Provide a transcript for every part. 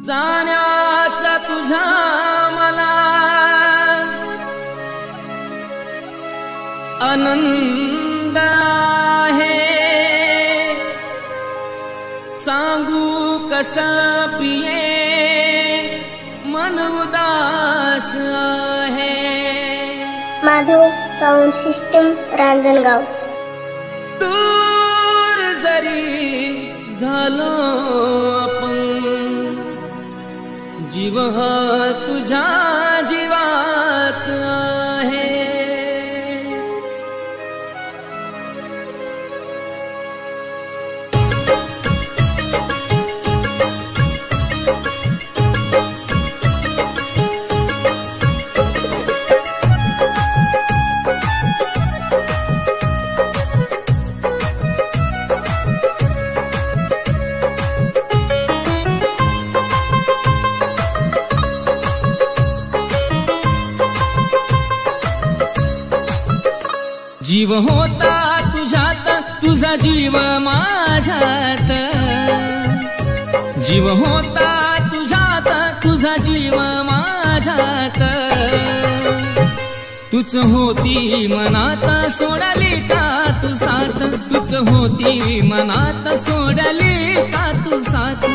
जाण्याचा तुझ्या मला आनंद आहे, सांगू कसं पिये मन उदास आहे। Madhav sound system Ranjangaon. दूर जरी झालो आपण, जीव हा तुझ्या जीवात आहे। जीव होता तुझ्यात, तुझा जीव माझ्यात। जीव होता तुझ्यात, तुझा जीव माझ्यात। तूच होती मनात, सोडली का तू साथ। तूच होती मनात, सोडली का तू साथ।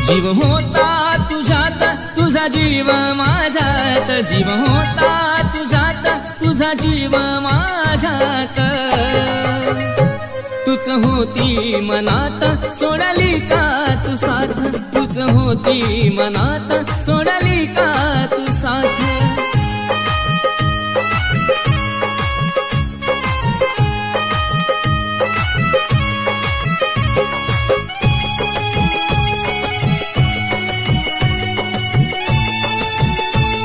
जीव होता तुझ्यात, तुझा जीव माझ्यात। जीव होता तुझ्यात, तुझा जीव माझ्यात। तूच होती मनात, सोडली का तू साथ। तूच होती मनात, सोडली का तू साथ।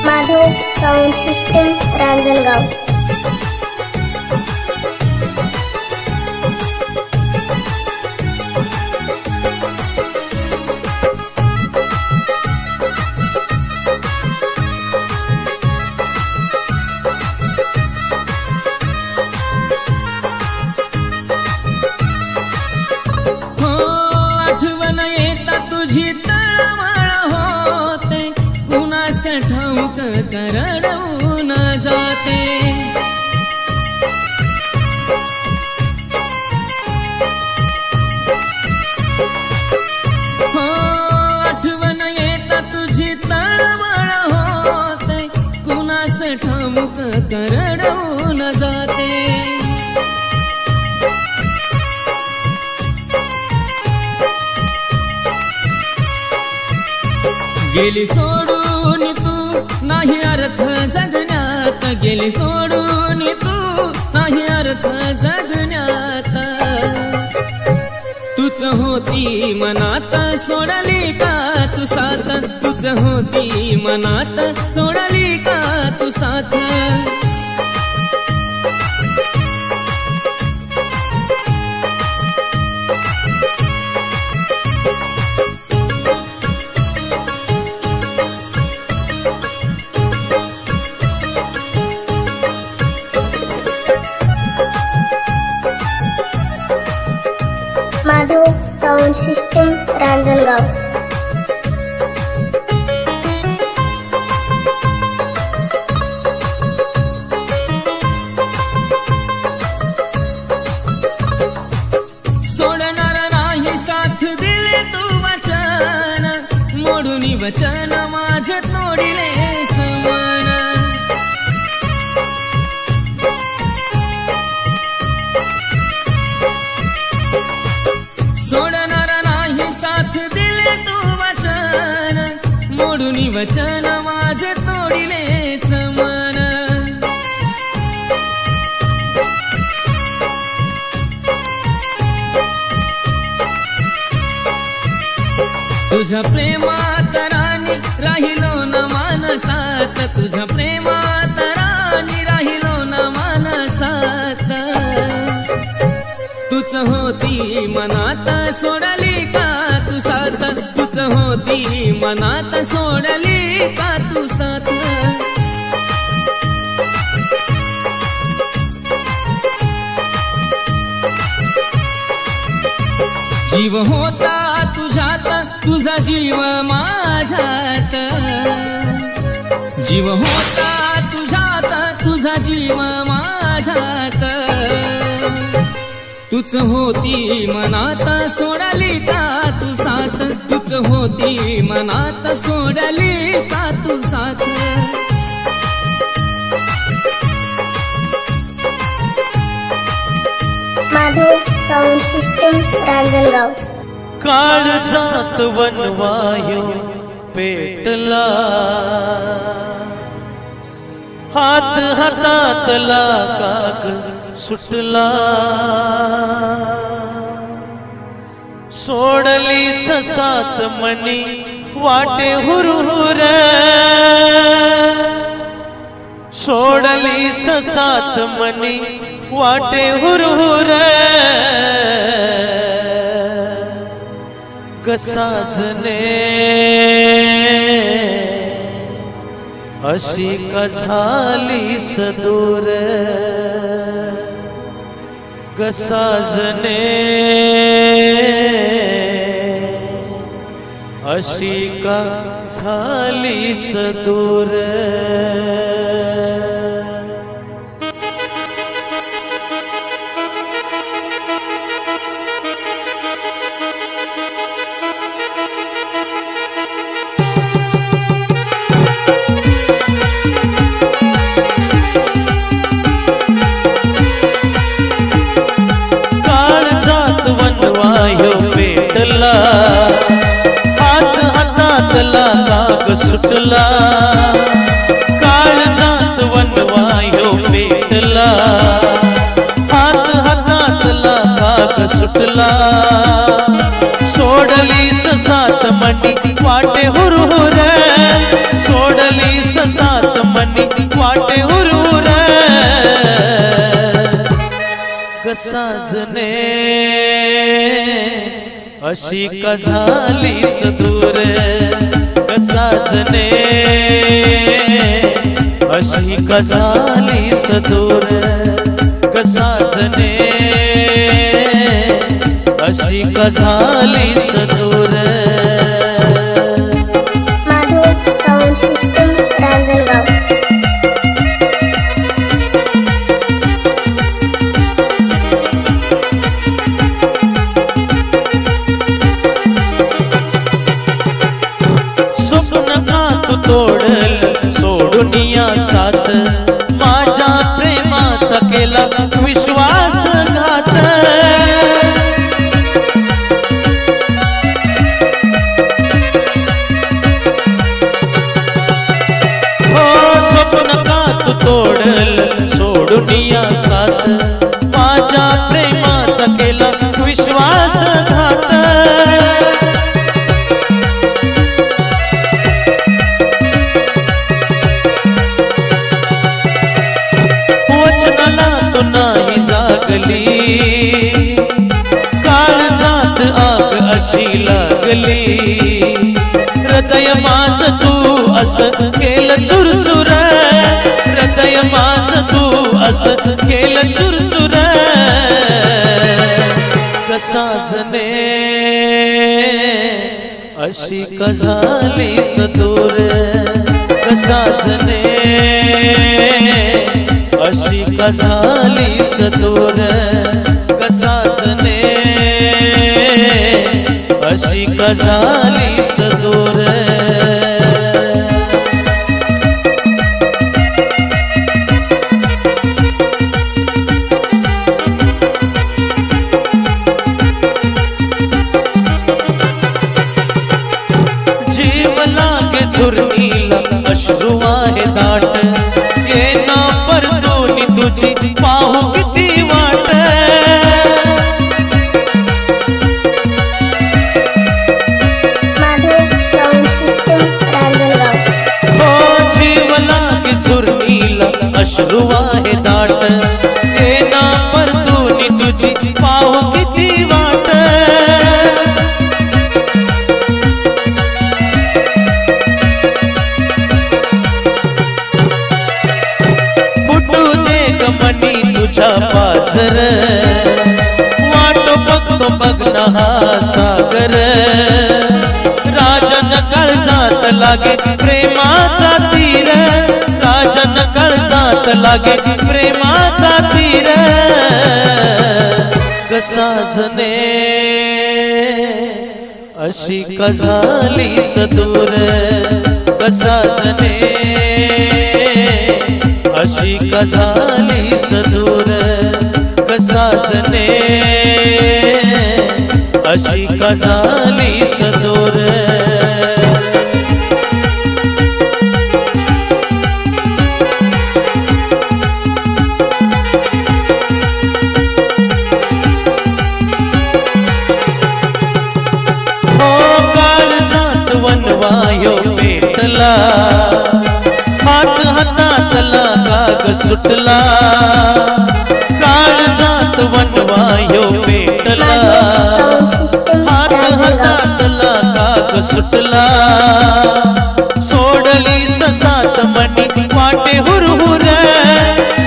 Madhav sound system Ranjangaon. हो आठवण येता तुझी तळमळ होते, कुणास ठाऊक करडवून जाते। हो आठवण येता तुझी तळमळ होते, कुणास ठाऊक करडवून जाते। गेली सोडून तू नाही अर्थ जगण्यात। गेली सोडून तू नाही अर्थ जगण्यात। तूच होती मनात, सोडली का तू साथ। तूच होती मनात, सोडली का तू साथ। Madhav sound system Ranjangaon. सोडणार नाही साथ दिले तू वचन, मोडून वचन माझे तोडिले समान। सोडणार नाही साथ दिले तू वचन, मोडून वचन माझे तोडिले समान। तुझ्या प्रेमात राणी राहिलो न मानसात। तुझ्या प्रेमात राणी राहिलो न मानसात। तूच होती मनात, सोडली का तू साथ। तूच होती मनात, सोडली का तू साथ। जीव होता तुझ्यात तुझा जीव माझ्यात जीव होता तुझ्यात तुझा जीव माझ्यात तूच होती मनात सोडली का तू साथ तूच होती मनात सोडली का तू साथ माधव साऊंड सिस्टम रांजणगाव काळजात वनवायू पेटला हात हातातला काग सुटला सोडली ससात मनी वाटे हुरहुर सोडली ससात मनी वाटे हुरहुर साजने अशी का झाली सदूर साजने अशी का झाली सदूर पेटला हात हातातला काग सुटला काळजात वनवायो पेटला हात हातातला काग सुटला सोडली ससात मनी वाटे हुरहुर सोडली ससात मनी वाटे हुरहुर साजने अशी का झाली सदूर साजने अशी का झाली सदूर साजने अशी का झाली सदूर माधव साऊंड सिस्टम रांजणगाव तोडल सोडुनिया साथ माझ्या प्रेमाचा केला विश्वासघात हो स्वप्न का तू तोडल सोडुनिया साथ माझ्या प्रेमाचा केला विश्वासघात काळजात आग अशी लागली हृदय माझ तू असं केलं चुरचुर हृदय माझ तू असं केलं चुरचुर साजने अशी का झाली सदूर साजने अशी का झाली सदूर साजने अशी का झाली सदूर जीव लागे झुरणीला अश्रू आहे दाट येना परतोनी तुझी पाहू किती वाट माधव साऊंड सिस्टम रांजणगाव हो जीव लागे झुरणीला अश्रू आहे दाट येना परतोनी तुझी पाहू किती वाट मनी तुझ्या पाझर वाट बघ बघतो बघना हा सागर राजन काळजात लागे प्रेमाचा तीर राजन काळजात लागे प्रेमाचा तीर साजने अशी का झाली सदूर साजने अशी का झाली सदूर साजने अशी का झाली सदूर वनवायो पेटला हात हातातला काग सुटला काळजात वनवायो पेटला हात हातातला काग सुटला सोडली ससात मनी वाटे हुरहुर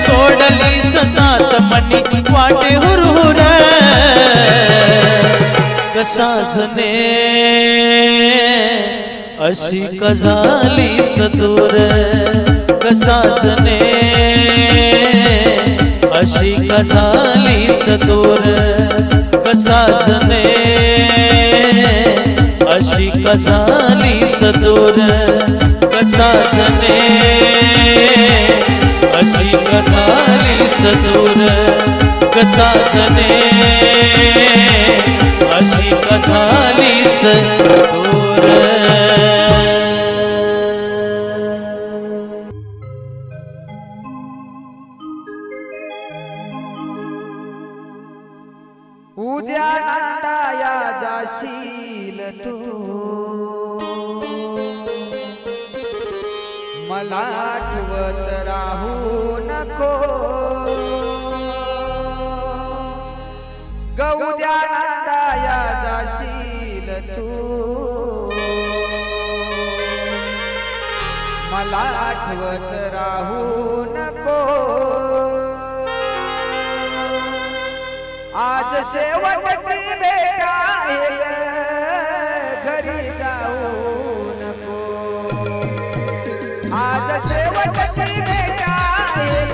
सोडली ससात मनी वाटे हुरहुर साजने अशी का झाली सदूर साजने अशी का झाली सदूर साजने अशी का झाली सदूर साजने अशी का झाली सदूर साजने अशी का झाली सदूर उद्या नांदाया जाशील तू मला आठवत राहू नको उद्या नांदाया जाशील तू मला आठवत राहू नको आज शेवटची भेट आहे घरी जाऊ नको आज शेवटची भेट आहे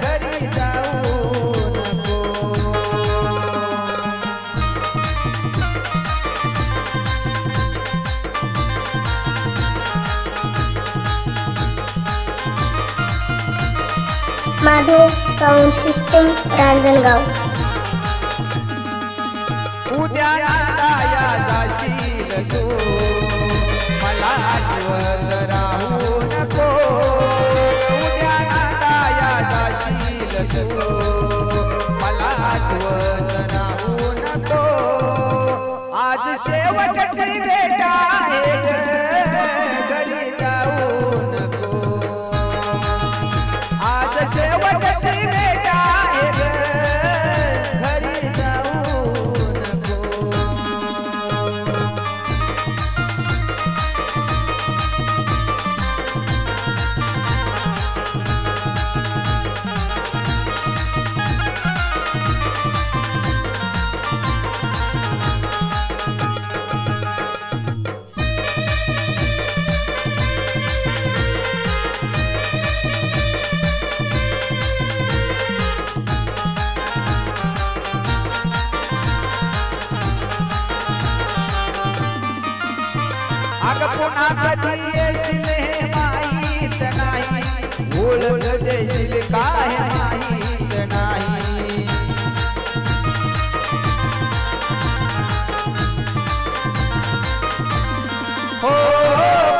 घरी जाऊ नको माधव साऊंड सिस्टम रांजणगाव उद्या नांदाया जाशील तू मला आठवत राहू नको उद्या नांदाया जाशील तू मला आठवत राहू नको आज शेवटची भेट आहे घरी जाऊ नको आज शेवटची भेट आहे घरी जाऊ नको अग पुन्हा कधी येशील हे माहीत नाही ओळख देशील काय माहीत नाही हो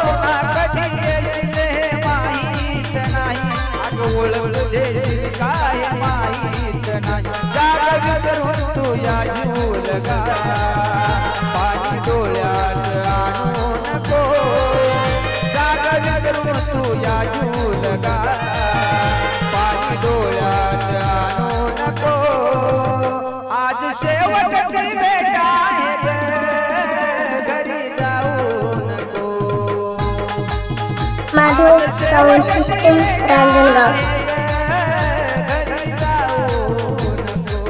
पुन्हा कधी येशील हे माहीत नाही अग ओळख देशील काय माहीत नाही जाग विसरून तू या झुलगा पाणी डोळ्यात आणू नको जाग विसरून तू या झुलगा पाणी डोळ्यात आणू नको आज शेवटची भेट आहे घरी जाऊ नको माधव साऊंड सिस्टम रांजणगाव घरी जाऊ नको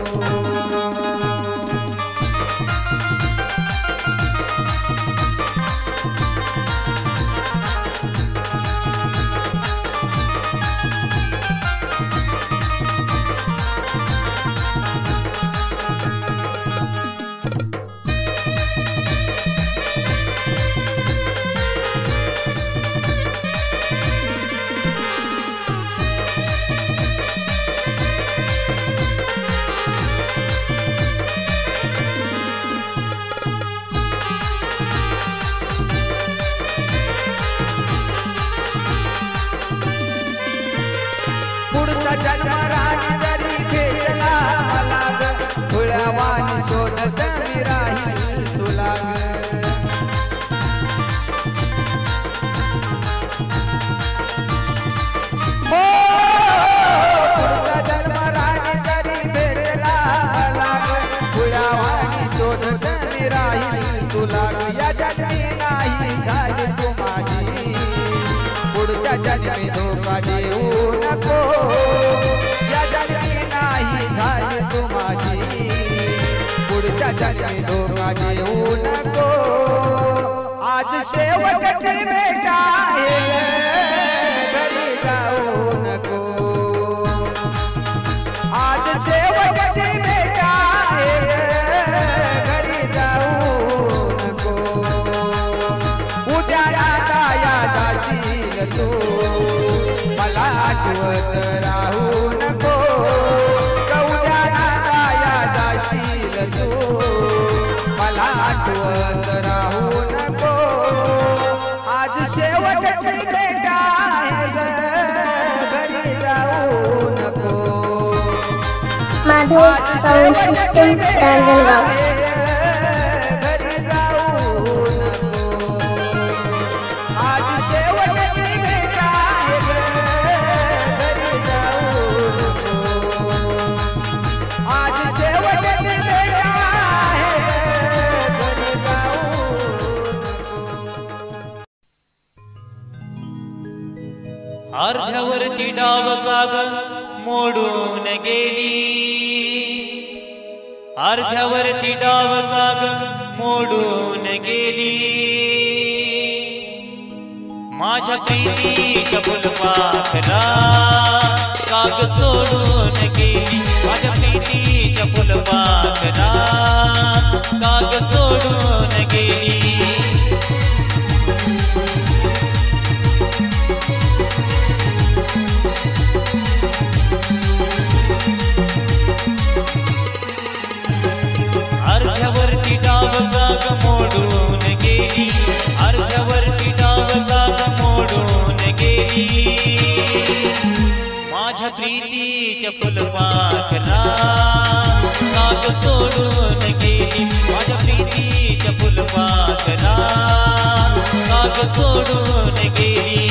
जन्मी धोका देऊ नको आज शेवटची भेट आहे घरी जाऊ नको आज शेवटची भेट आहे घरी जाऊ नको उद्या या जाशील तू मला आठवत राहू नको उद्या या जाशील तू मला आठवत राहू नको आज शेवटची भेट आहे घरी जाऊ नको माधव साऊंड सिस्टम रांजणगाव घरी जाऊ नको आज शेवटची भेट आहे घरी जाऊ नको आज शेवटची भेट आहे घरी जाऊ नको अर्ध्यावरती डाव काग मोडून गेली अर्ध्यावरती डाव काग मोडून गेली माझ्या प्रीतीच्या फुलपाखरा काग सोडून गेली माझ्या प्रीतीच्या फुलपाखरा काग सोडून गेली अर्ध्यावरती डाव काग मोडून गेली अर्ध्यावरती डाव काग मोडून गेली माझ्या प्रीतीच्या फुलपाखरा काग सोडून गेली माझ्या प्रीतीच्या फुलपाखरा काग सोडून गेली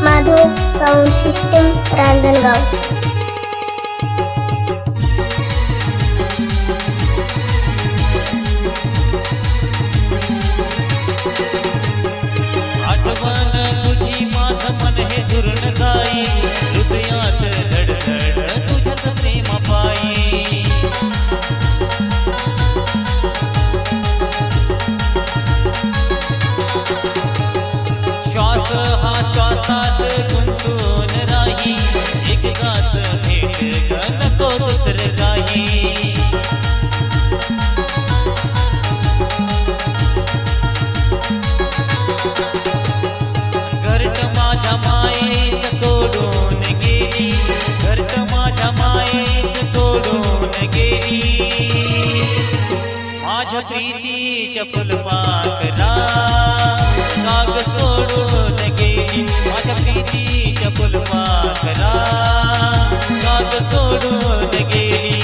माधव साऊंड सिस्टम रांजणगाव आठवण तुझी माझं मन हे झुरण जाई हृदयात धडधड तुझ्याच प्रेम पायी श्वास हा श्वासात गुंतून राही एकदाच भेट नको दुसरं काही घरट माझ्या मायेच तोडून गेली घरट माझ्या मायेच तोडून गेली माझ्या प्रीतीच्या फुलपाखरा काग सोडून गेली माझ्या प्रीतीच्या फुलपाखरा काग सोडून गेली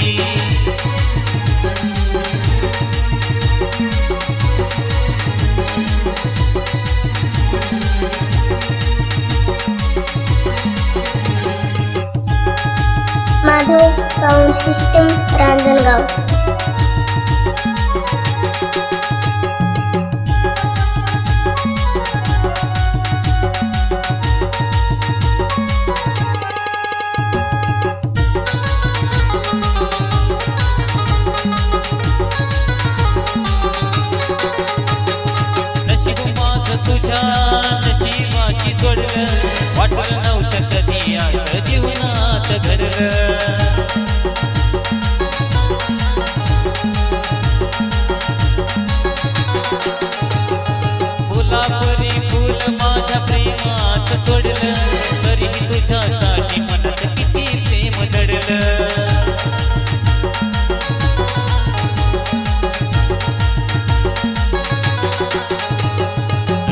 माधव साऊंड सिस्टम रांजणगाव नशीब माझं तुझ्या नशिबाशी जोडलं वाटलं नव्हतं कधी असं जीवनात घडलं फुलापरी फुल माझ्या प्रेमाचं तोडलं तरीही तुझ्यासाठी मनात किती प्रेम दडलं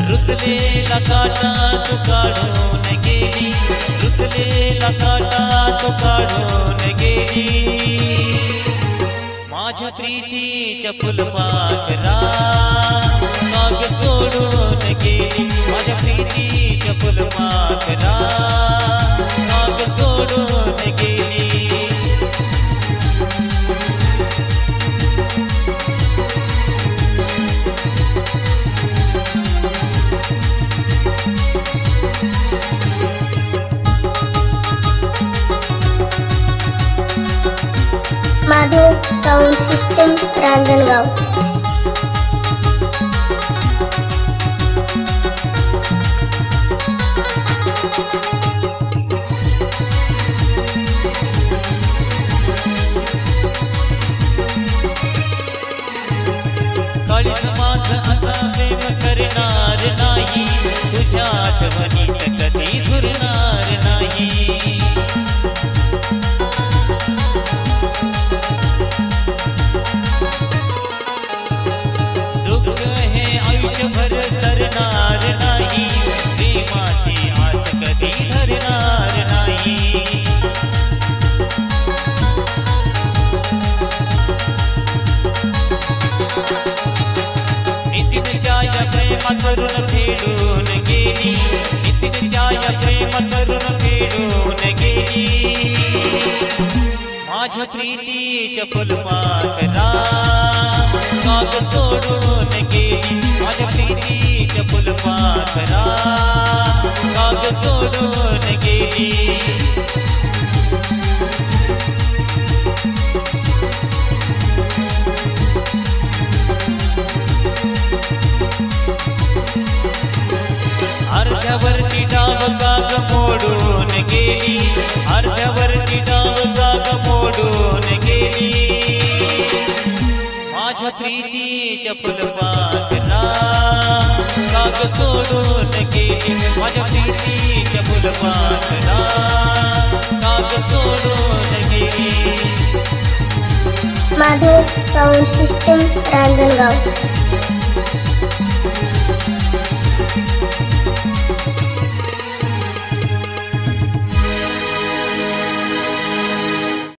रुतलेला काटा तू काढून गेली रुतलेला काटा तू काढून गेली माझ्या प्रीतीच्या फुलपाखरा काग सोडून गेली माझ्या प्रीतीच्या फुलपाखरा साऊंड सिस्टम रांजणगाव. काळीज माझं आता प्रेम करणार नाही, तुझ्या आठवणीत कधी झुरणार नाही. दुःख हे आयुष्यभर सरणार नाही, प्रेमाची आस कधी धरणार नाही. नितीनच्या या प्रेमात ऋण फेडून गेली, नितीनच्या या प्रेमात ऋण फेडून गेली. माझ्या प्रीतीच्या फुलपाखरा काग सोडून गेली, माझ्या प्रीतीच्या फुलपाखरा काग सोडून गेली. अर्ध्यावरती डाव काग मोडून गेली, अर्ध्यावरती डाव काग मोडून गेली. माझ्या प्रीतीच्या फुलपाखरा काग सोडून गेली, माझ्या प्रीतीच्या फुलपाखरा काग सोडून गेली. Madhav sound system Ranjangaon.